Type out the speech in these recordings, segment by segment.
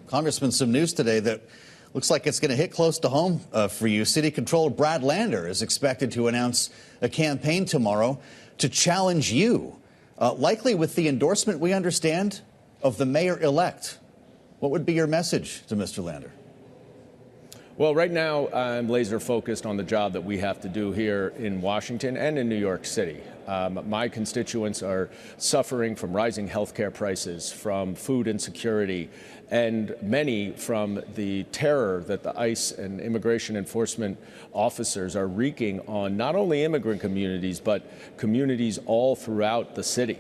Congressman, some news today that looks like it's going to hit close to home for you. City Controller Brad Lander is expected to announce a campaign tomorrow to challenge you, likely with the endorsement, we understand, of the mayor-elect. What would be your message to Mr. Lander? Well, right now, I'm laser focused on the job that we have to do here in Washington and in New York City. My constituents are suffering from rising healthcare prices, from food insecurity, and many from the terror that the ICE and immigration enforcement officers are wreaking on not only immigrant communities, but communities all throughout the city.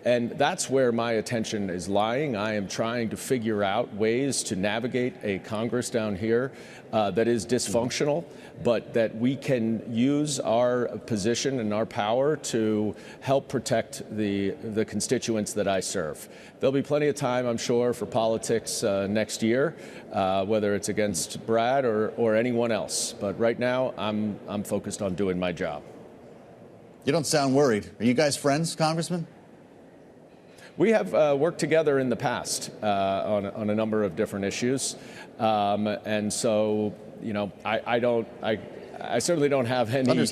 And that's where my attention is lying. I am trying to figure out ways to navigate a Congress down here that is dysfunctional, but that we can use our position and our power to help protect the constituents that I serve. There'll be plenty of time, I'm sure, for politics next year, whether it's against Brad or anyone else. But right now, I'm focused on doing my job. You don't sound worried. Are you guys friends, Congressman? We have worked together in the past on a number of different issues, and so I certainly don't have any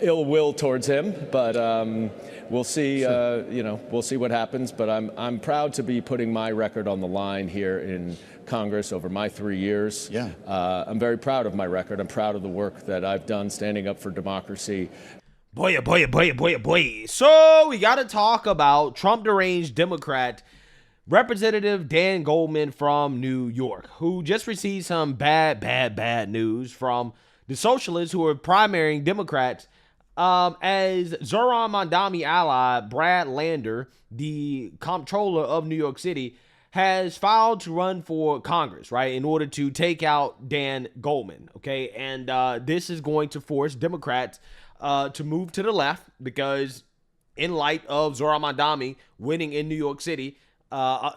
ill will towards him. But we'll see. Sure. We'll see what happens. But I'm proud to be putting my record on the line here in Congress over my 3 years. Yeah. I'm very proud of my record. I'm proud of the work that I've done standing up for democracy. Boy. So we got to talk about Trump deranged Democrat Representative Dan Goldman from New York, who just received some bad news from the socialists who are primarying Democrats, as Zohran Mamdani ally Brad Lander, the comptroller of New York City, has filed to run for Congress, right, in order to take out Dan Goldman, okay? And this is going to force Democrats to move to the left, because in light of Zohran Mamdani winning in New York City,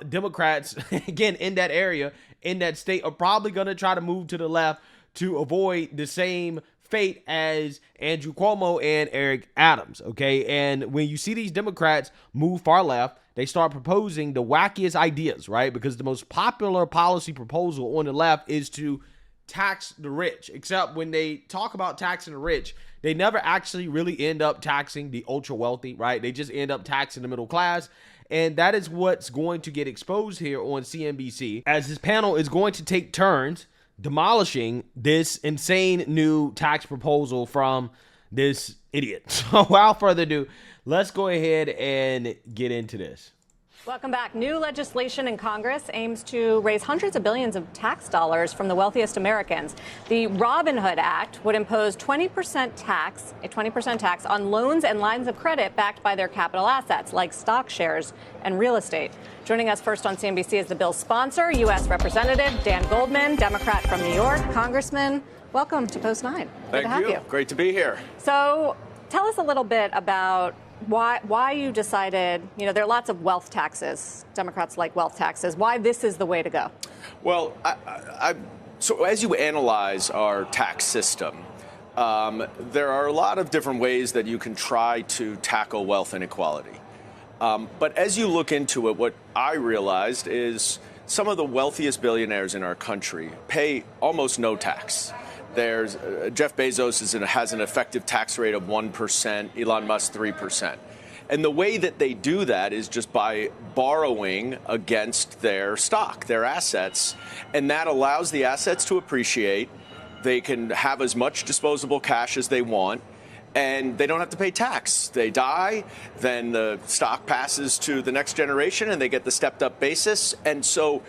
Democrats, again, in that area, in that state, are probably going to try to move to the left to avoid the same fate as Andrew Cuomo and Eric Adams, okay? And when you see these Democrats move far left, they start proposing the wackiest ideas, right? Because the most popular policy proposal on the left is to tax the rich, except when they talk about taxing the rich, they never actually really end up taxing the ultra wealthy, right? They just end up taxing the middle class. And that is what's going to get exposed here on CNBC, as this panel is going to take turns demolishing this insane new tax proposal from this idiot. So without further ado, let's go ahead and get into this. Welcome back. New legislation in Congress aims to raise hundreds of billions of tax dollars from the wealthiest Americans. The Robin Hood Act would impose a 20% tax on loans and lines of credit backed by their capital assets, like stock shares and real estate. Joining us first on CNBC is the bill's sponsor, U.S. Representative Dan Goldman, Democrat from New York. Congressman, welcome to Post 9. Good to have you. Great to be here. So tell us a little bit about why you decided, there are lots of wealth taxes. Democrats like wealth taxes. Why this is the way to go? Well, so as you analyze our tax system, there are a lot of different ways that you can try to tackle wealth inequality. But as you look into it, what I realized is some of the wealthiest billionaires in our country pay almost no tax. There's Jeff Bezos has an effective tax rate of 1%, Elon Musk 3%. And the way that they do that is just by borrowing against their stock, their assets, and that allows the assets to appreciate. They can have as much disposable cash as they want, and they don't have to pay tax. They die, then the stock passes to the next generation, and they get the stepped-up basis. And so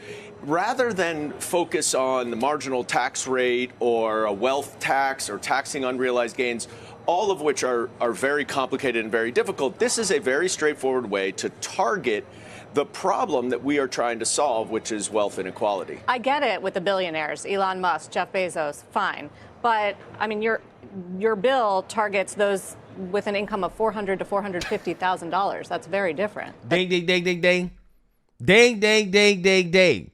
rather than focus on the marginal tax rate or a wealth tax or taxing unrealized gains, all of which are very complicated and very difficult, this is a very straightforward way to target the problem that we are trying to solve, which is wealth inequality. I get it with the billionaires, Elon Musk, Jeff Bezos, fine. But, I mean, your bill targets those with an income of $400,000 to $450,000. That's very different. Ding, ding, ding, ding, ding. Ding, ding, ding, ding, ding.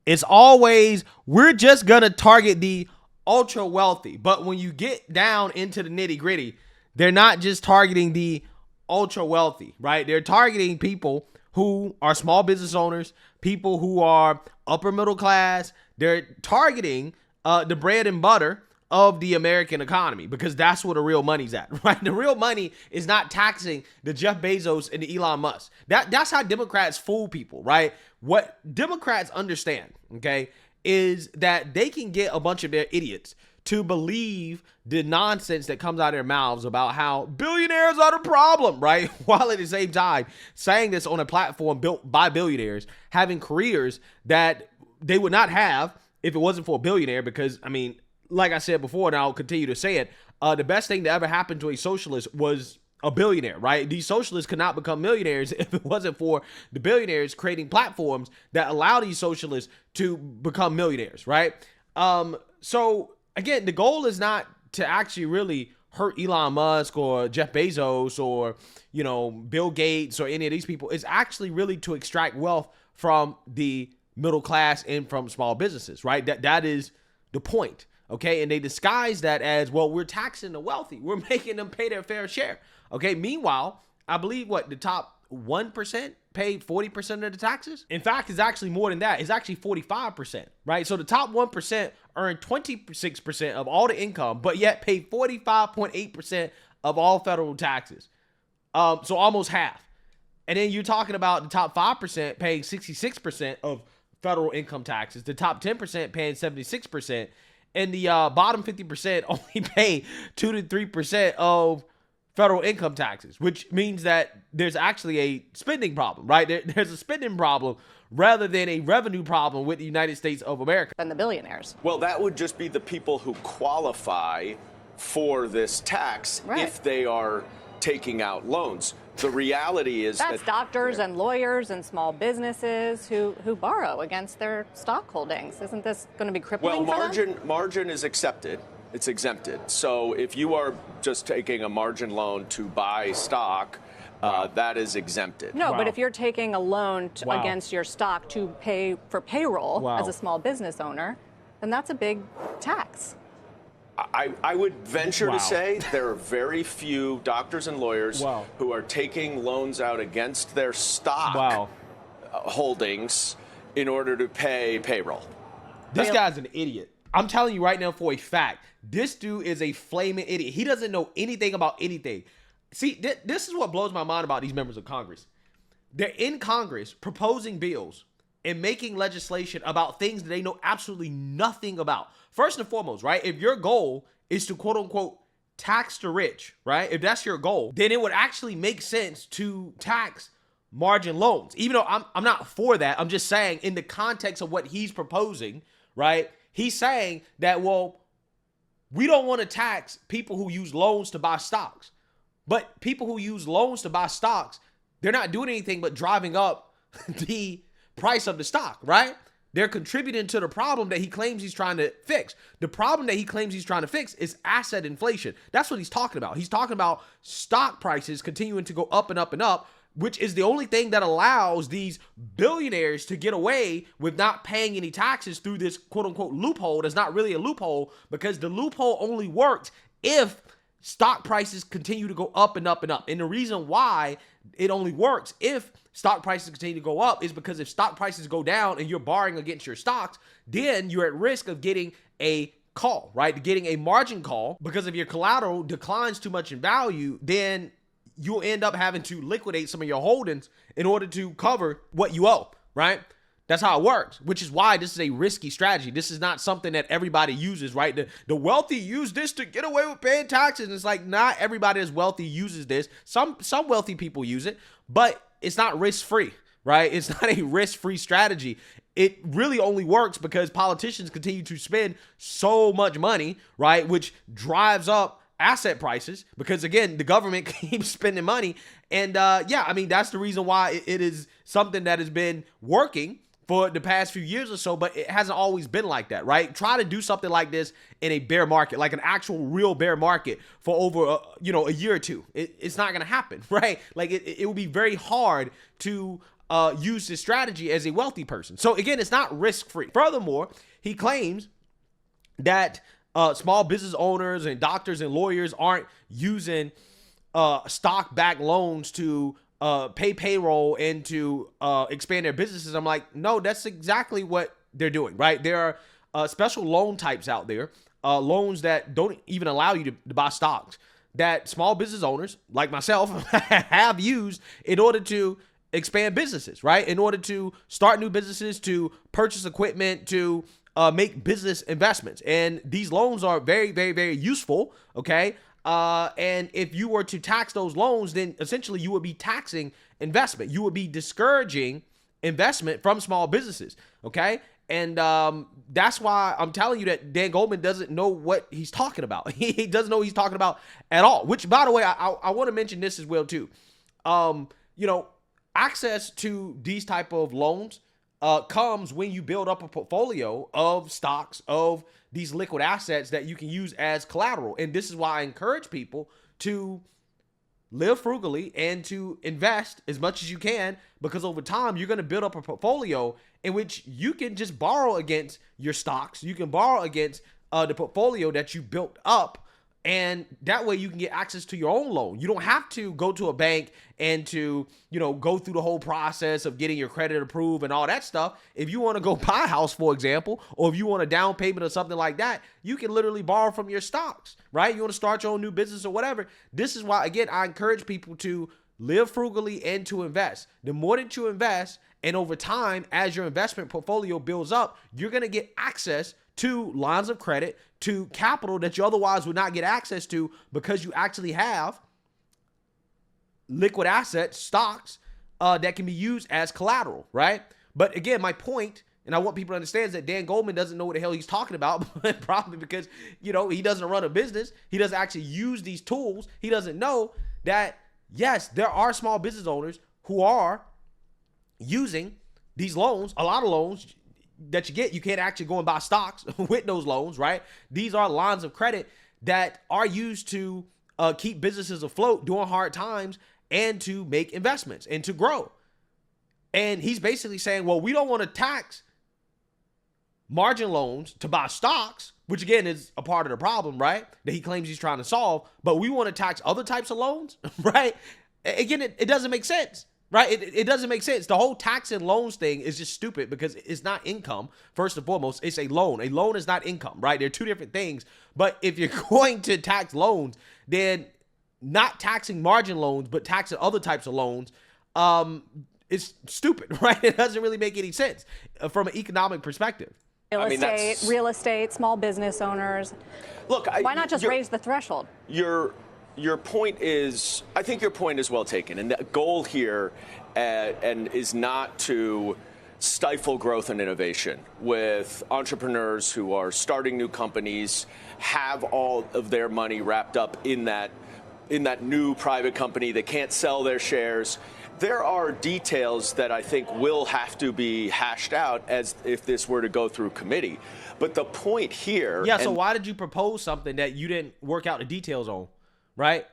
It's always, we're just going to target the ultra wealthy. But when you get down into the nitty gritty, they're not just targeting the ultra wealthy, right? They're targeting people who are small business owners, people who are upper middle class. They're targeting the bread and butter of the American economy, because that's where the real money's at, right? The real money is not taxing the Jeff Bezos and the Elon Musk. That's how Democrats fool people, right? What Democrats understand, okay, is that they can get a bunch of their idiots to believe the nonsense that comes out of their mouths about how billionaires are the problem, right? While at the same time saying this on a platform built by billionaires, having careers that they would not have if it wasn't for a billionaire. Because, I mean, like I said before, and I'll continue to say it, the best thing to ever happen to a socialist was a billionaire, right? These socialists could not become millionaires if it wasn't for the billionaires creating platforms that allow these socialists to become millionaires, right? So again, the goal is not to actually really hurt Elon Musk or Jeff Bezos or, you know, Bill Gates or any of these people. It's actually really to extract wealth from the middle class and from small businesses, right? That is the point. Okay, and they disguise that as, well, we're taxing the wealthy. We're making them pay their fair share. Okay, meanwhile, I believe the top 1% pay 40% of the taxes? In fact, it's actually more than that. It's actually 45%, right? So the top 1% earn 26% of all the income, but yet pay 45.8% of all federal taxes. So almost half. And then you're talking about the top 5% paying 66% of federal income taxes, the top 10% paying 76%, and the bottom 50% only pay 2 to 3% of federal income taxes, which means that there's actually a spending problem, right? There's a spending problem rather than a revenue problem with the United States of America. And the billionaires. Well, that would just be the people who qualify for this tax, right, if they are taking out loans. The reality is that's doctors and lawyers and small businesses who borrow against their stock holdings. Isn't this going to be crippling for them? Margin is accepted. It's exempted. So if you are just taking a margin loan to buy stock, that is exempted. No, but if you're taking a loan against your stock to pay for payroll as a small business owner, then that's a big tax. I would venture to say there are very few doctors and lawyers who are taking loans out against their stock holdings in order to pay payroll. This guy's an idiot. I'm telling you right now for a fact, this dude is a flaming idiot. He doesn't know anything about anything. See, this is what blows my mind about these members of Congress. They're in Congress proposing bills and making legislation about things that they know absolutely nothing about. First and foremost, right, if your goal is to quote unquote tax the rich, right, if that's your goal, then it would actually make sense to tax margin loans. Even though I'm not for that, I'm just saying in the context of what he's proposing, right, he's saying that, well, we don't want to tax people who use loans to buy stocks. But people who use loans to buy stocks, they're not doing anything but driving up the price of the stock, right? They're contributing to the problem that he claims he's trying to fix. The problem that he claims he's trying to fix is asset inflation. That's what he's talking about. He's talking about stock prices continuing to go up and up and up, which is the only thing that allows these billionaires to get away with not paying any taxes through this quote unquote loophole. That's not really a loophole, because the loophole only works if stock prices continue to go up and up and up. And the reason why it only works if stock prices continue to go up is because if stock prices go down and you're borrowing against your stocks, then you're at risk of getting a call, right? Getting a margin call, because if your collateral declines too much in value, then you'll end up having to liquidate some of your holdings in order to cover what you owe, right? That's how it works, which is why this is a risky strategy. This is not something that everybody uses, right? The wealthy use this to get away with paying taxes. And it's like, not everybody that's wealthy uses this. Some wealthy people use it, but it's not risk-free, right? It's not a risk-free strategy. It really only works because politicians continue to spend so much money, right? Which drives up asset prices, because again, the government keeps spending money. And I mean, that's the reason why it is something that has been working for the past few years or so, but it hasn't always been like that, right? Try to do something like this in a bear market, like an actual real bear market for over a year or two. It's not going to happen, right? Like it will be very hard to use this strategy as a wealthy person. So again, it's not risk-free. Furthermore, he claims that small business owners and doctors and lawyers aren't using stock-backed loans to pay payroll and to expand their businesses. I'm like, no, that's exactly what they're doing, right? There are special loan types out there, loans that don't even allow you to buy stocks, that small business owners like myself have used in order to expand businesses, right? In order to start new businesses, to purchase equipment, to make business investments. And these loans are very, very, very useful, okay? And if you were to tax those loans, then essentially you would be taxing investment. You would be discouraging investment from small businesses, okay? And that's why I'm telling you that Dan Goldman doesn't know what he's talking about. He doesn't know what he's talking about at all, which, by the way, I want to mention this as well, too. Access to these type of loans comes when you build up a portfolio of stocks, of these liquid assets that you can use as collateral. And this is why I encourage people to live frugally and to invest as much as you can, because over time you're going to build up a portfolio in which you can just borrow against your stocks. You can borrow against the portfolio that you built up, and that way you can get access to your own loan. You don't have to go to a bank and to, go through the whole process of getting your credit approved and all that stuff. If you want to go buy a house, for example, or if you want a down payment or something like that, you can literally borrow from your stocks, right? You want to start your own new business or whatever. This is why, again, I encourage people to live frugally and to invest. The more that you invest, and over time, as your investment portfolio builds up, you're going to get access to lines of credit, to capital that you otherwise would not get access to, because you actually have liquid assets, stocks, that can be used as collateral, right? But again, my point, and I want people to understand, is that Dan Goldman doesn't know what the hell he's talking about, probably because, he doesn't run a business. He doesn't actually use these tools. He doesn't know that, yes, there are small business owners who are using these loans, a lot of loans that you get. You can't actually go and buy stocks with those loans, right? These are lines of credit that are used to keep businesses afloat during hard times and to make investments and to grow. And he's basically saying, well, we don't want to tax margin loans to buy stocks, which again is a part of the problem, right? That he claims he's trying to solve, but we want to tax other types of loans, right? Again, it doesn't make sense. Right? It doesn't make sense. The whole tax and loans thing is just stupid, because it's not income. First and foremost, it's a loan. A loan is not income, right? They're two different things. But if you're going to tax loans, then not taxing margin loans, but taxing other types of loans, is stupid, right? It doesn't really make any sense from an economic perspective. Real estate, small business owners. Look, why not just raise the threshold? Your point is, I think your point is well taken. And the goal here and is not to stifle growth and innovation with entrepreneurs who are starting new companies, have all of their money wrapped up in that new private company. They can't sell their shares. There are details that I think will have to be hashed out as if this were to go through committee. But the point here... Yeah, so why did you propose something that you didn't work out the details on? Right?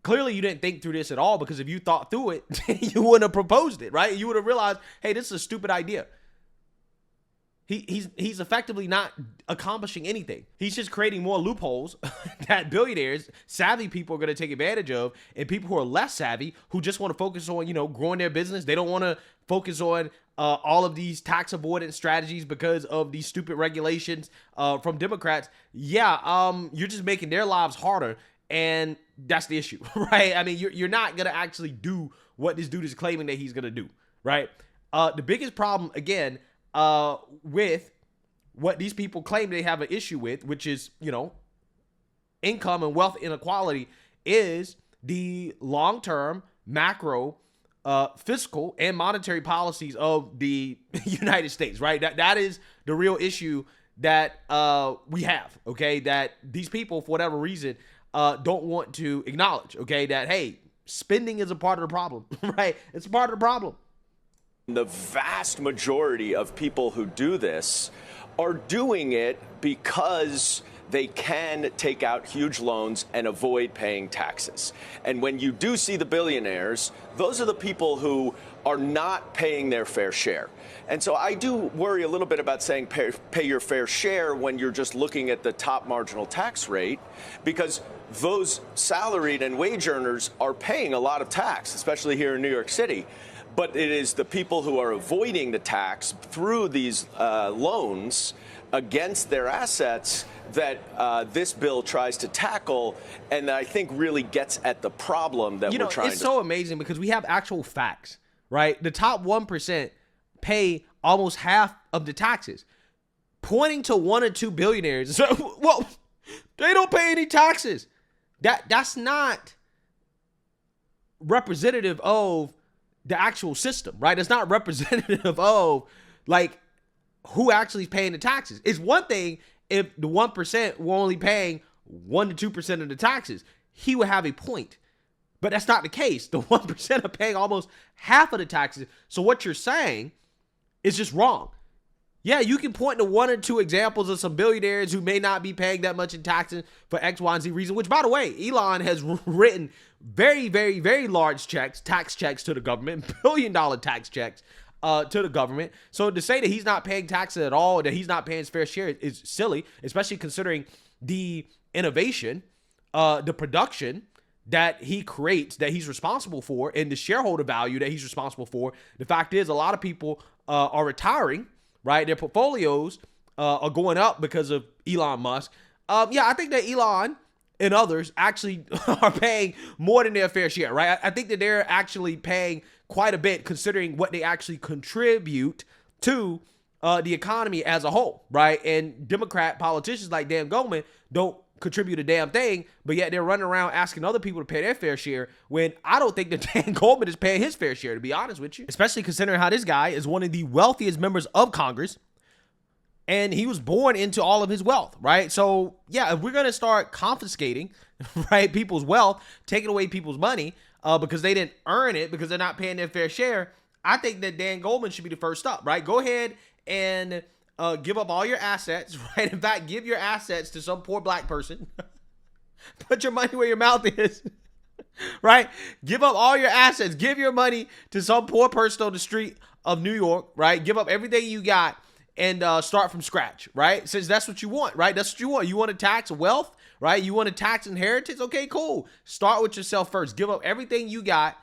Clearly you didn't think through this at all, because if you thought through it, you wouldn't have proposed it, right? You would have realized, hey, this is a stupid idea. He's effectively not accomplishing anything. He's just creating more loopholes that billionaires, savvy people, are going to take advantage of, and people who are less savvy, who just want to focus on, growing their business. They don't want to focus on all of these tax avoidance strategies because of these stupid regulations from Democrats. Yeah, you're just making their lives harder. And that's the issue, right? I mean, you're not going to actually do what this dude is claiming that he's going to do, right? The biggest problem, again, with what these people claim they have an issue with, which is, income and wealth inequality, is the long-term macro fiscal and monetary policies of the United States, right? That is the real issue that we have, okay? That these people, for whatever reason, don't want to acknowledge, okay, that, hey, spending is a part of the problem, right? It's a part of the problem. The vast majority of people who do this are doing it because they can take out huge loans and avoid paying taxes. And when you do see the billionaires, those are the people who are not paying their fair share. And so I do worry a little bit about saying pay your fair share when you're just looking at the top marginal tax rate, because those salaried and wage earners are paying a lot of tax, especially here in New York City. but it is the people who are avoiding the tax through these loans against their assets that this bill tries to tackle, and I think really gets at the problem that we're trying to. It's so amazing because we have actual facts, right? The top 1% pay almost half of the taxes, pointing to 1 or 2 billionaires. Well, they don't pay any taxes. That's not representative of the actual system, right? It's not representative of like who actually is paying the taxes. It's one thing if the 1% were only paying 1 to 2% of the taxes. He would have a point, but that's not the case. The 1% are paying almost half of the taxes. So what you're saying is just wrong. Yeah, you can point to 1 or 2 examples of some billionaires who may not be paying that much in taxes for X, Y, and Z reason, which, by the way, Elon has written very, very, very large checks, tax checks to the government, billion-dollar tax checks to the government. So to say that he's not paying taxes at all, that he's not paying his fair share is silly, especially considering the innovation, the production that he creates, that he's responsible for, and the shareholder value that he's responsible for. The fact is, a lot of people are retiring, right? Their portfolios are going up because of Elon Musk. Yeah, I think that Elon and others actually are paying more than their fair share, right? I think that they're actually paying quite a bit considering what they actually contribute to the economy as a whole, right? And Democrat politicians like Dan Goldman don't contribute a damn thing, but yet they're running around asking other people to pay their fair share when I don't think that Dan Goldman is paying his fair share, to be honest with you. Especially considering how this guy is one of the wealthiest members of Congress, and he was born into all of his wealth, right? So yeah, if we're going to start confiscating, right, people's wealth, taking away people's money because they didn't earn it, because they're not paying their fair share, I think that Dan Goldman should be the first up, right? Go ahead and give up all your assets, right? In fact, give your assets to some poor black person. Put your money where your mouth is, right? Give up all your assets. Give your money to some poor person on the street of New York, right? Give up everything you got and start from scratch, right? Since that's what you want, right? That's what you want. You want to tax wealth, right? You want to tax inheritance? Okay, cool. Start with yourself first. Give up everything you got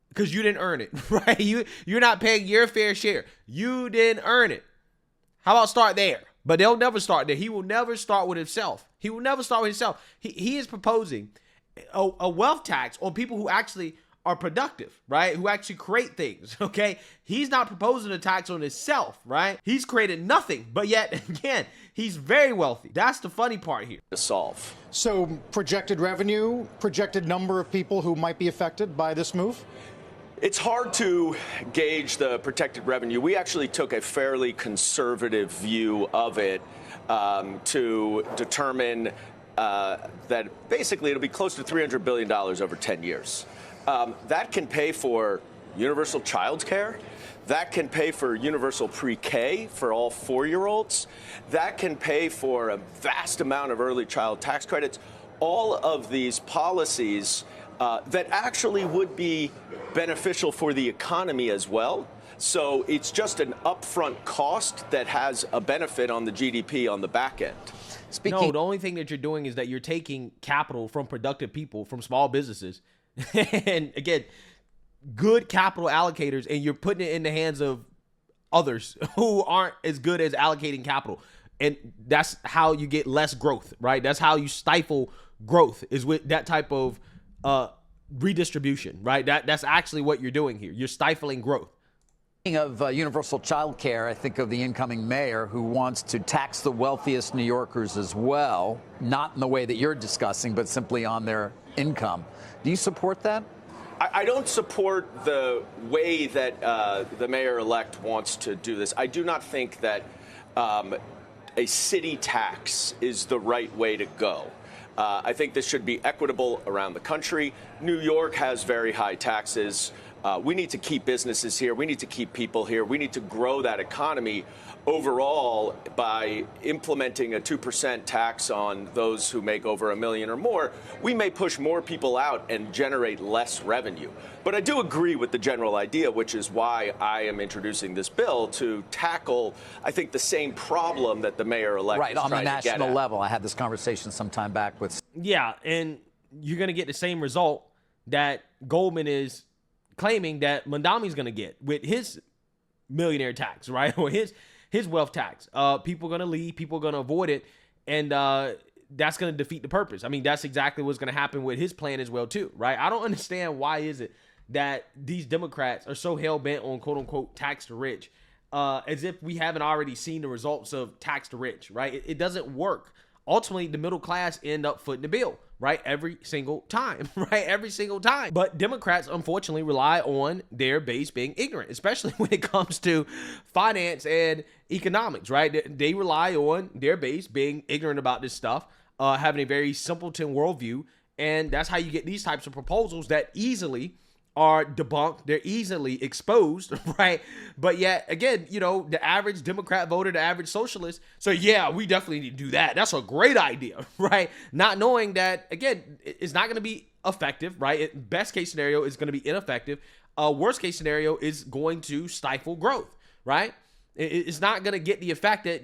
because you didn't earn it, right? You're not paying your fair share. You didn't earn it. How about start there? But they'll never start there. He will never start with himself. He will never start with himself. He is proposing a wealth tax on people who actually are productive, right? Who actually create things, okay? He's not proposing a tax on himself, right? He's created nothing, but yet, again, he's very wealthy. That's the funny part here. To solve. So projected revenue, projected number of people who might be affected by this move? It's hard to gauge the projected revenue. We actually took a fairly conservative view of it to determine that basically it'll be close to $300 billion over 10 years. That can pay for universal child care. That can pay for universal pre-K for all 4-year-olds. That can pay for a vast amount of early child tax credits. All of these policies that actually would be beneficial for the economy as well. So it's just an upfront cost that has a benefit on the GDP on the back end. No, the only thing that you're doing is that you're taking capital from productive people, from small businesses, and again, good capital allocators, and you're putting it in the hands of others who aren't as good as allocating capital. And that's how you get less growth, right? That's how you stifle growth, is with that type of redistribution, right? That's actually what you're doing here. You're stifling growth. Speaking of universal child care, I think of the incoming mayor who wants to tax the wealthiest New Yorkers as well, not in the way that you're discussing, but simply on their income. Do you support that? I don't support the way that the mayor-elect wants to do this. I do not think that a city tax is the right way to go. I think this should be equitable around the country. New York has very high taxes. We need to keep businesses here. We need to keep people here. We need to grow that economy overall by implementing a 2% tax on those who make over $1 million or more. We may push more people out and generate less revenue. But I do agree with the general idea, which is why I am introducing this bill to tackle, I think, the same problem that the mayor-elect is trying to get at. Right, on the national level. I had this conversation some time back with... Yeah, and you're going to get the same result that Goldman is claiming that Mandami's going to get with his millionaire tax, right? Or his wealth tax. People are going to leave. People are going to avoid it. And that's going to defeat the purpose. I mean, that's exactly what's going to happen with his plan as well, too, right? I don't understand why is it that these Democrats are so hell-bent on quote-unquote tax the rich, as if we haven't already seen the results of tax the rich, right? It doesn't work. Ultimately, the middle class end up footing the bill, right? Every single time, right? Every single time. But Democrats, unfortunately, rely on their base being ignorant, especially when it comes to finance and economics, right? They rely on their base being ignorant about this stuff, having a very simpleton worldview. And that's how you get these types of proposals that easily are debunked. They're easily exposed, right? But yet, again, you know, the average Democrat voter, the average socialist, so yeah, we definitely need to do that. That's a great idea, right? Not knowing that, again, it's not going to be effective, right? Best case scenario is going to be ineffective. Worst case scenario is going to stifle growth, right? It's not going to get the effect that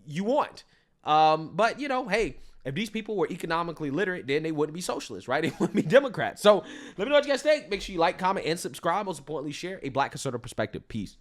you want. But, you know, hey, if these people were economically literate, then they wouldn't be socialists, right? They wouldn't be Democrats. So let me know what you guys think. Make sure you like, comment, and subscribe. Most importantly, share a Black conservative perspective. Peace.